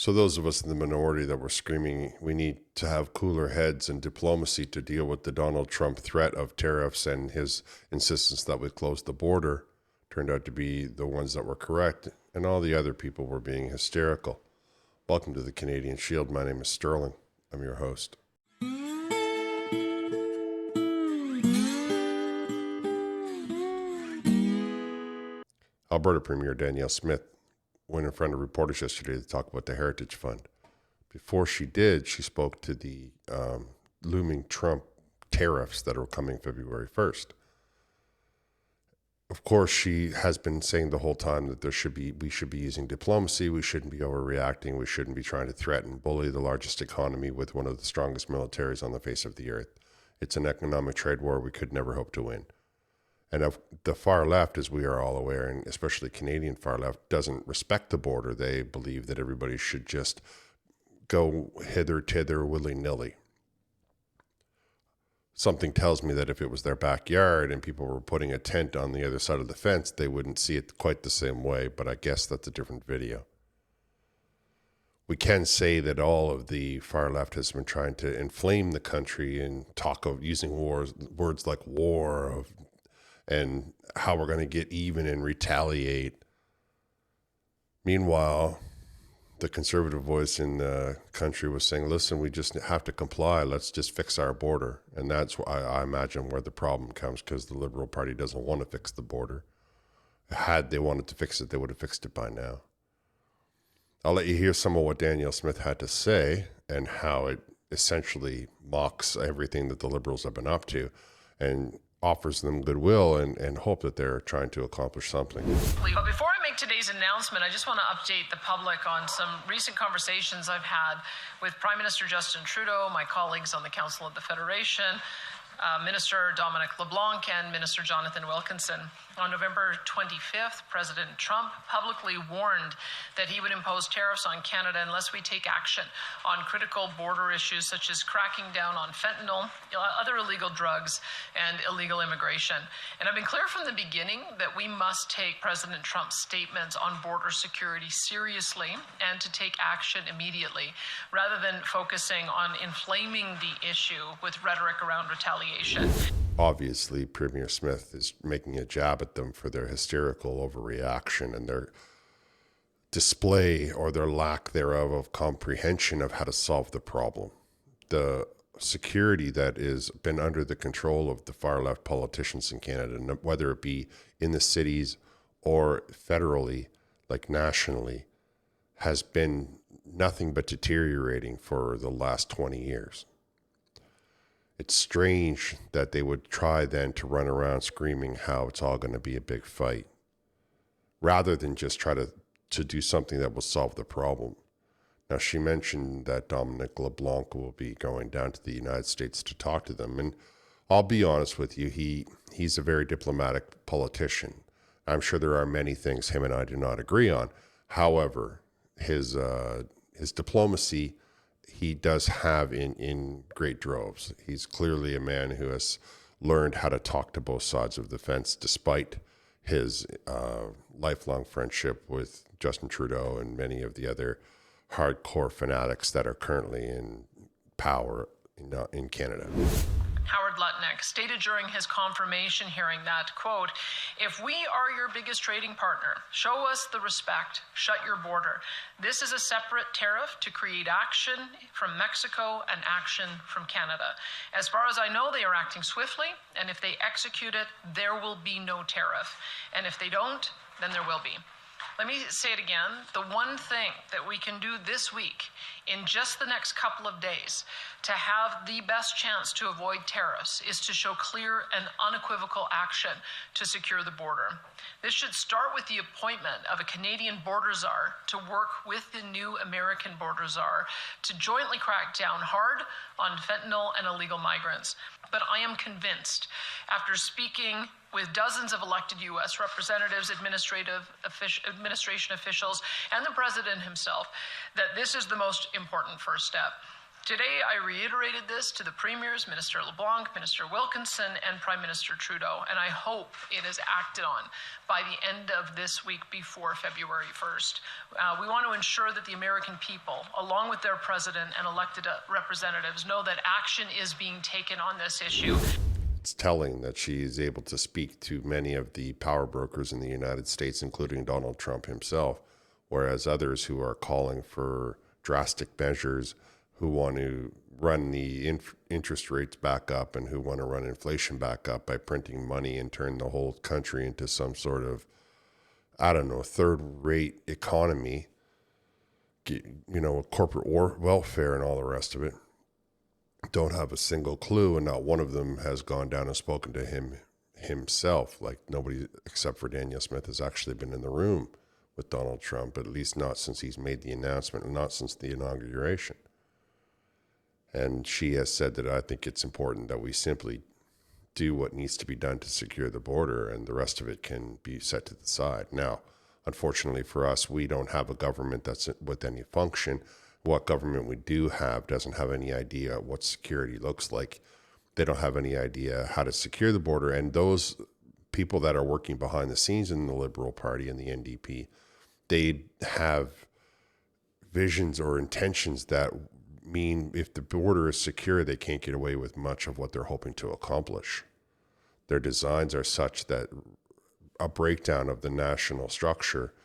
So those of us in the minority that were screaming, we need to have cooler heads and diplomacy to deal with the Donald Trump threat of tariffs and his insistence that we close the border, turned out to be the ones that were correct, and all the other people were being hysterical. Welcome to the Canadian Shield. My name is Sterling. I'm your host. Alberta Premier Danielle Smith went in front of reporters yesterday to talk about the Heritage Fund. Before she did, she spoke to the looming Trump tariffs that are coming February 1st. Of course, she has been saying the whole time that we should be using diplomacy, we shouldn't be overreacting, we shouldn't be trying to threaten, bully the largest economy with one of the strongest militaries on the face of the earth. It's an economic trade war we could never hope to win. And of the far left, as we are all aware, and especially Canadian far left, doesn't respect the border. They believe that everybody should just go hither, tither, willy-nilly. Something tells me that if it was their backyard and people were putting a tent on the other side of the fence, they wouldn't see it quite the same way, but I guess that's a different video. We can say that all of the far left has been trying to inflame the country and talk of using words like war, and how we're going to get even and retaliate. Meanwhile, the conservative voice in the country was saying, listen, we just have to comply. Let's just fix our border. And that's why I imagine where the problem comes, because the Liberal Party doesn't want to fix the border. Had they wanted to fix it, they would have fixed it by now. I'll let you hear some of what Danielle Smith had to say and how it essentially mocks everything that the Liberals have been up to and offers them goodwill and hope that they're trying to accomplish something. But before I make today's announcement, I just want to update the public on some recent conversations I've had with Prime Minister Justin Trudeau, my colleagues on the Council of the Federation, Minister Dominic LeBlanc, and Minister Jonathan Wilkinson. On November 25th, President Trump publicly warned that he would impose tariffs on Canada unless we take action on critical border issues such as cracking down on fentanyl, other illegal drugs, and illegal immigration. And I've been clear from the beginning that we must take President Trump's statements on border security seriously and to take action immediately, rather than focusing on inflaming the issue with rhetoric around retaliation. Obviously, Premier Smith is making a jab at them for their hysterical overreaction and their display or their lack thereof of comprehension of how to solve the problem. The security that has been under the control of the far left politicians in Canada, whether it be in the cities or federally, like nationally, has been nothing but deteriorating for the last 20 years. It's strange that they would try then to run around screaming how it's all going to be a big fight, rather than just try to do something that will solve the problem. Now, she mentioned that Dominic LeBlanc will be going down to the United States to talk to them. And I'll be honest with you, he's a very diplomatic politician. I'm sure there are many things him and I do not agree on. However, his diplomacy he does have in great droves. He's clearly a man who has learned how to talk to both sides of the fence, despite his lifelong friendship with Justin Trudeau and many of the other hardcore fanatics that are currently in power in Canada. Howard Lutnick stated during his confirmation hearing that, quote, if we are your biggest trading partner, show us the respect, shut your border. This is a separate tariff to create action from Mexico and action from Canada. As far as I know, they are acting swiftly, and if they execute it, there will be no tariff. And if they don't, then there will be. Let me say it again. The one thing that we can do this week, in just the next couple of days, to have the best chance to avoid tariffs is to show clear and unequivocal action to secure the border. This should start with the appointment of a Canadian border czar to work with the new American border czar to jointly crack down hard on fentanyl and illegal migrants. But I am convinced, after speaking with dozens of elected U.S. representatives, administration officials, and the president himself, that this is the most important first step. Today, I reiterated this to the premiers, Minister LeBlanc, Minister Wilkinson, and Prime Minister Trudeau, and I hope it is acted on by the end of this week before February 1st. We want to ensure that the American people, along with their president and elected representatives, know that action is being taken on this issue. It's telling that she is able to speak to many of the power brokers in the United States, including Donald Trump himself, whereas others who are calling for drastic measures, who want to run the interest rates back up and who want to run inflation back up by printing money and turn the whole country into some sort of, I don't know, third-rate economy, corporate welfare and all the rest of it, don't have a single clue, and not one of them has gone down and spoken to him himself. Like, nobody except for Danielle Smith has actually been in the room with Donald Trump, at least not since he's made the announcement and not since the inauguration. And she has said that I think it's important that we simply do what needs to be done to secure the border, and the rest of it can be set to the side. Now, unfortunately for us, we don't have a government that's with any function. What government we do have doesn't have any idea what security looks like. They don't have any idea how to secure the border. And those people that are working behind the scenes in the Liberal Party and the NDP, they have visions or intentions that mean if the border is secure, they can't get away with much of what they're hoping to accomplish. Their designs are such that a breakdown of the national structure,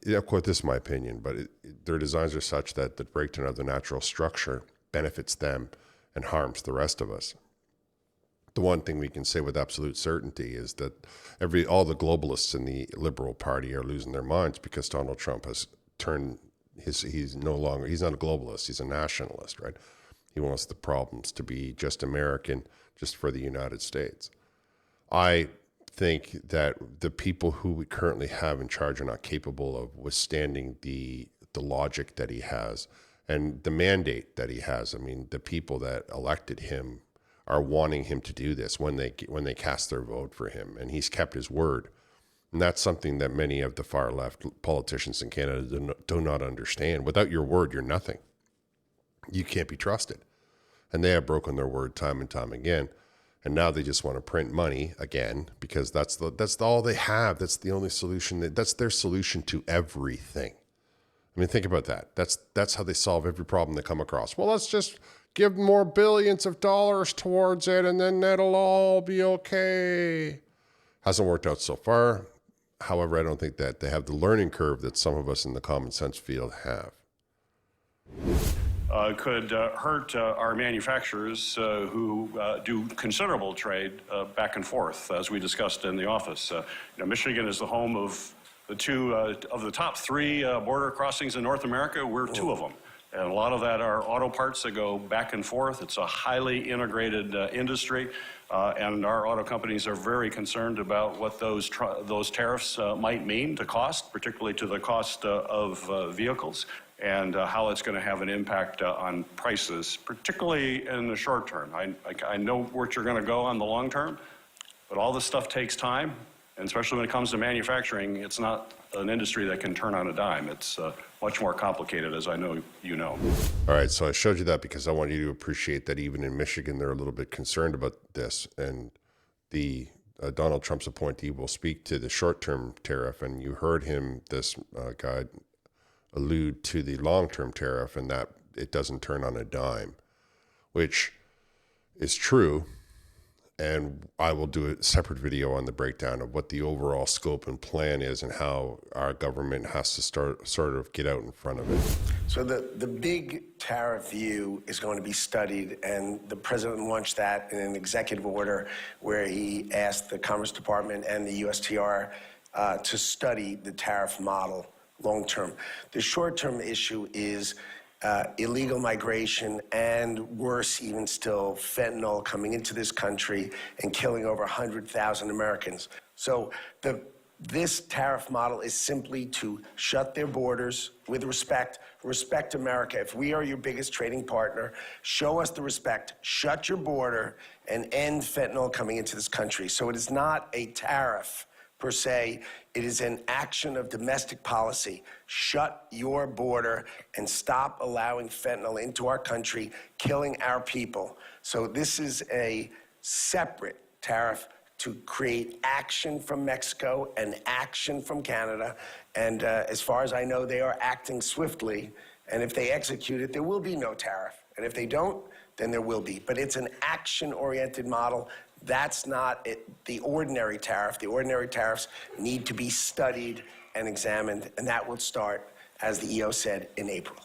of course, this is my opinion, but their designs are such that the breakdown of the natural structure benefits them and harms the rest of us. The one thing we can say with absolute certainty is that all the globalists in the Liberal Party are losing their minds because Donald Trump has turned he's not a globalist, he's a nationalist, right? He wants the problems to be just American, just for the United States. I think that the people who we currently have in charge are not capable of withstanding the logic that he has and the mandate that he has. I mean, the people that elected him are wanting him to do this when they cast their vote for him, and he's kept his word. And that's something that many of the far left politicians in Canada do not understand. Without your word, you're nothing. You can't be trusted. And they have broken their word time and time again. And now they just want to print money again because that's all they have. That's the only solution. That's their solution to everything. I mean, think about that. That's how they solve every problem they come across. Well, let's just give more billions of dollars towards it, and then that'll all be okay. Hasn't worked out so far. However, I don't think that they have the learning curve that some of us in the common sense field have. Could hurt our manufacturers who do considerable trade back and forth, as we discussed in the office. Michigan is the home of the two of the top three border crossings in North America. We're two of them. And a lot of that are auto parts that go back and forth. It's a highly integrated industry, and our auto companies are very concerned about what those tariffs might mean to cost, particularly to the cost of vehicles, and how it's going to have an impact on prices, particularly in the short term. I know where you're going to go on the long term, but all this stuff takes time, and especially when it comes to manufacturing, it's not an industry that can turn on a dime. It's much more complicated, as I know you know. All right, so I showed you that because I want you to appreciate that even in Michigan, they're a little bit concerned about this. And the Donald Trump's appointee will speak to the short-term tariff, and you heard him, this guy, allude to the long-term tariff and that it doesn't turn on a dime, which is true. And I will do a separate video on the breakdown of what the overall scope and plan is and how our government has to sort of get out in front of it. So the big tariff view is going to be studied, and the president launched that in an executive order where he asked the Commerce Department and the USTR to study the tariff model long term. The short term issue is illegal migration, and worse even still, fentanyl coming into this country and killing over 100,000 Americans. So this tariff model is simply to shut their borders with respect America. If we are your biggest trading partner, show us the respect, shut your border, and end fentanyl coming into this country. So it is not a tariff per se. It is an action of domestic policy. Shut your border and stop allowing fentanyl into our country, killing our people. So this is a separate tariff to create action from Mexico and action from Canada. And as far as I know, they are acting swiftly. And if they execute it, there will be no tariff. And if they don't, then there will be. But it's an action-oriented model. That's not the ordinary tariff. The ordinary tariffs need to be studied and examined, and that will start, as the EO said, in April.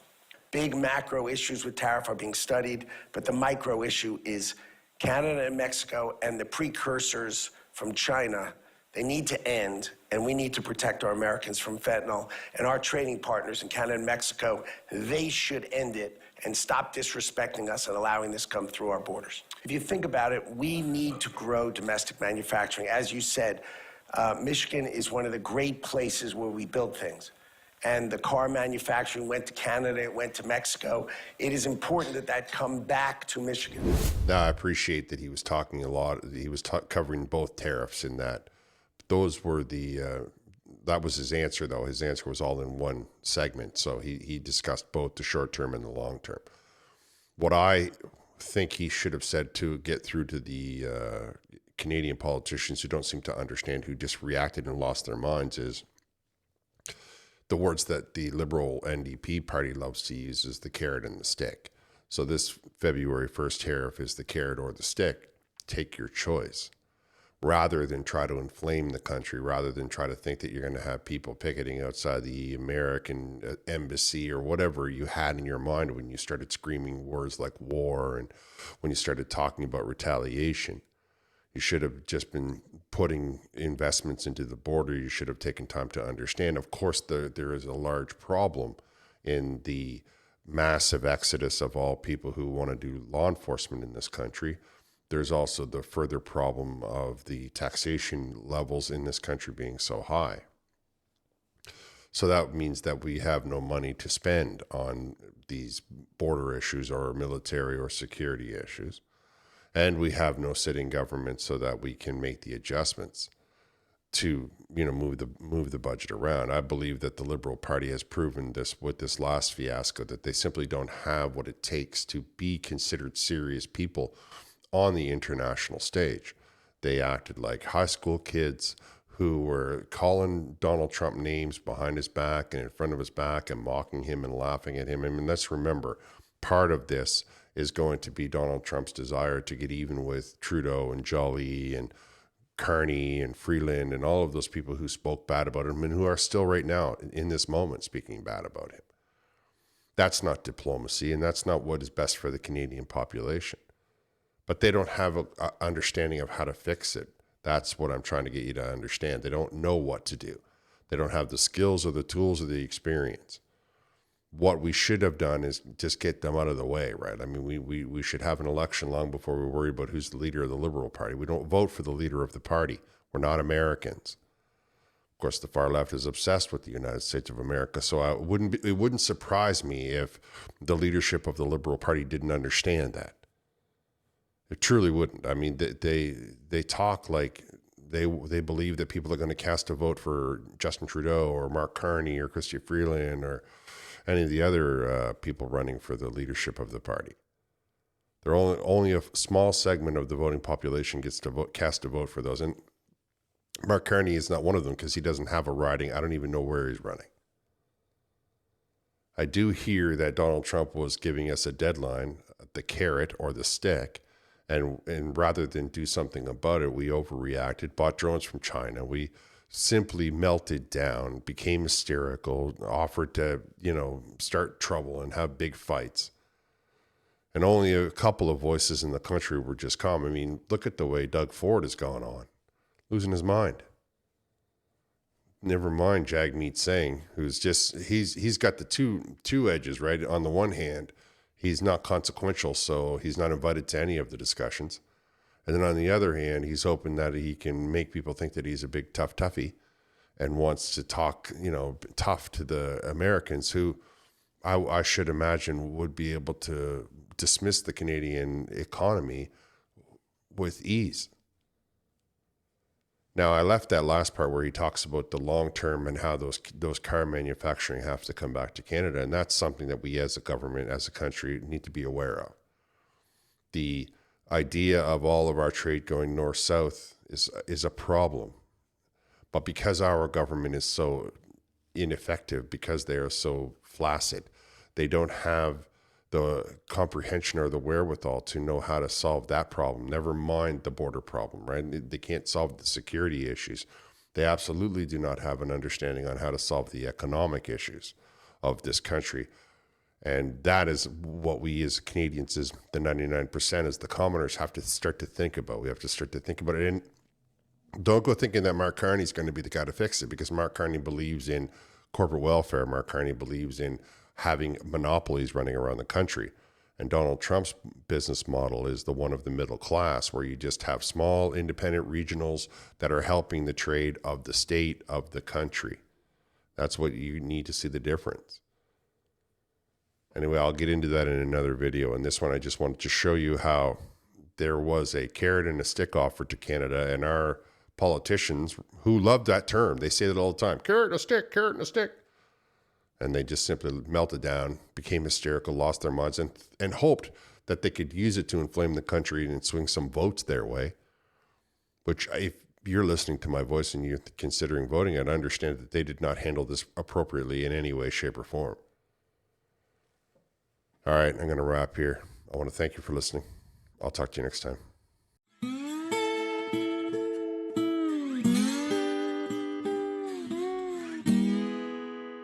Big macro issues with tariff are being studied, but the micro issue is Canada and Mexico and the precursors from China. They need to end, and we need to protect our Americans from fentanyl. And our trading partners in Canada and Mexico, they should end it and stop disrespecting us and allowing this come through our borders. If you think about it, we need to grow domestic manufacturing. As you said, Michigan is one of the great places where we build things. And the car manufacturing went to Canada, it went to Mexico. It is important that that come back to Michigan. Now, I appreciate that he was talking a lot. He was covering both tariffs in that. Those were that was his answer, though. His answer was all in one segment. So he discussed both the short term and the long term. What I think he should have said to get through to the Canadian politicians who don't seem to understand, who just reacted and lost their minds, is the words that the Liberal NDP party loves to use is the carrot and the stick. So this February 1st tariff is the carrot or the stick. Take your choice. Rather than try to inflame the country, rather than try to think that you're going to have people picketing outside the American embassy or whatever you had in your mind when you started screaming words like war and when you started talking about retaliation. You should have just been putting investments into the border. You should have taken time to understand. Of course, there is a large problem in the massive exodus of all people who want to do law enforcement in this country. There's also the further problem of the taxation levels in this country being so high. So that means that we have no money to spend on these border issues or military or security issues. And we have no sitting government so that we can make the adjustments to, move the budget around. I believe that the Liberal Party has proven this with this last fiasco, that they simply don't have what it takes to be considered serious people on the international stage. They acted like high school kids who were calling Donald Trump names behind his back and in front of his back and mocking him and laughing at him. I mean, let's remember, part of this is going to be Donald Trump's desire to get even with Trudeau and Joly and Carney and Freeland and all of those people who spoke bad about him and who are still right now in this moment speaking bad about him. That's not diplomacy, and that's not what is best for the Canadian population. But they don't have an understanding of how to fix it. That's what I'm trying to get you to understand. They don't know what to do. They don't have the skills or the tools or the experience. What we should have done is just get them out of the way, right? I mean, we should have an election long before we worry about who's the leader of the Liberal Party. We don't vote for the leader of the party. We're not Americans. Of course, the far left is obsessed with the United States of America, so it wouldn't surprise me if the leadership of the Liberal Party didn't understand that. It truly wouldn't. I mean, they talk like they believe that people are going to cast a vote for Justin Trudeau or Mark Carney or Chrystia Freeland or any of the other people running for the leadership of the party. They're only a small segment of the voting population gets to cast a vote for those. And Mark Carney is not one of them because he doesn't have a riding. I don't even know where he's running. I do hear that Donald Trump was giving us a deadline, the carrot or the stick. And rather than do something about it, we overreacted, bought drones from China. We simply melted down, became hysterical, offered to, start trouble and have big fights. And only a couple of voices in the country were just calm. I mean, look at the way Doug Ford has gone on, losing his mind. Never mind Jagmeet Singh, who's just, he's got the two edges, right? On the one hand, he's not consequential, so he's not invited to any of the discussions. And then on the other hand, he's hoping that he can make people think that he's a big tough toughie and wants to talk, tough to the Americans who I should imagine would be able to dismiss the Canadian economy with ease. Now, I left that last part where he talks about the long term and how those car manufacturing have to come back to Canada. And that's something that we as a government, as a country, need to be aware of. The idea of all of our trade going north-south is a problem. But because our government is so ineffective, because they are so flaccid, they don't have the comprehension or the wherewithal to know how to solve that problem. Never mind the border problem, right? They can't solve the security issues. They absolutely do not have an understanding on how to solve the economic issues of this country. And that is what we as Canadians, as the 99%, as the commoners, have to start to think about. We have to start to think about it. And don't go thinking that Mark Carney is going to be the guy to fix it, because Mark Carney believes in corporate welfare. Mark Carney believes in having monopolies running around the country. And Donald Trump's business model is the one of the middle class, where you just have small independent regionals that are helping the trade of the state, of the country. That's what you need to see the difference. Anyway, I'll get into that in another video. In this one, I just wanted to show you how there was a carrot and a stick offered to Canada, and our politicians, who love that term, they say that all the time, carrot and a stick, carrot and a stick. And they just simply melted down, became hysterical, lost their minds, and hoped that they could use it to inflame the country and swing some votes their way. Which, if you're listening to my voice and you're considering voting, I'd understand that they did not handle this appropriately in any way, shape, or form. All right, I'm going to wrap here. I want to thank you for listening. I'll talk to you next time.